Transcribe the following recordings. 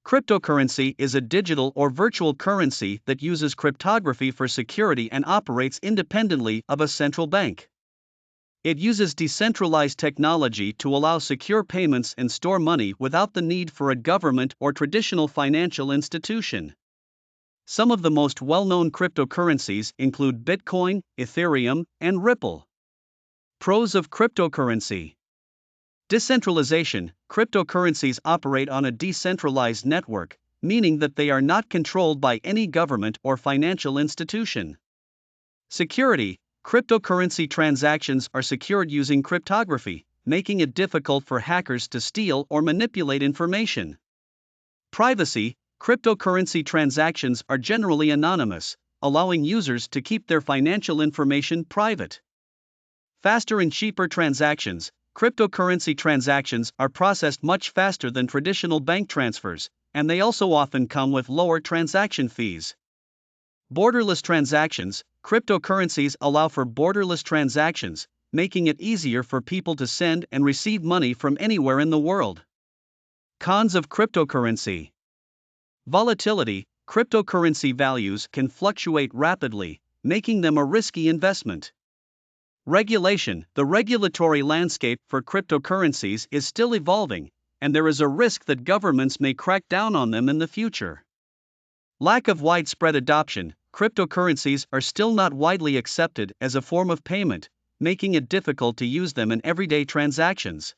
Cryptocurrency is a digital or virtual currency that uses cryptography for security and operates independently of a central bank. It uses decentralized technology to allow secure payments and store money without the need for a government or traditional financial institution. Some of the most well-known cryptocurrencies include Bitcoin, Ethereum, and Ripple. Pros of cryptocurrency. Decentralization. Cryptocurrencies operate on a decentralized network, meaning that they are not controlled by any government or financial institution. Security. Cryptocurrency transactions are secured using cryptography, making it difficult for hackers to steal or manipulate information. Privacy. Cryptocurrency transactions are generally anonymous, allowing users to keep their financial information private. Faster and cheaper transactions. Cryptocurrency transactions are processed much faster than traditional bank transfers, and they also often come with lower transaction fees. Borderless transactions. Cryptocurrencies allow for borderless transactions, making it easier for people to send and receive money from anywhere in the world. Cons of cryptocurrency. Volatility. Cryptocurrency values can fluctuate rapidly, making them a risky investment. Regulation. The regulatory landscape for cryptocurrencies is still evolving, and there is a risk that governments may crack down on them in the future. Lack of widespread adoption. Cryptocurrencies are still not widely accepted as a form of payment, making it difficult to use them in everyday transactions.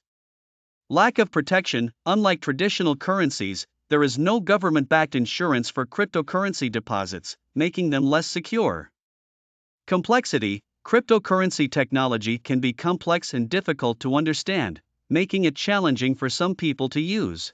Lack of protection. Unlike traditional currencies, there is no government-backed insurance for cryptocurrency deposits, making them less secure. Complexity. Cryptocurrency technology can be complex and difficult to understand, making it challenging for some people to use.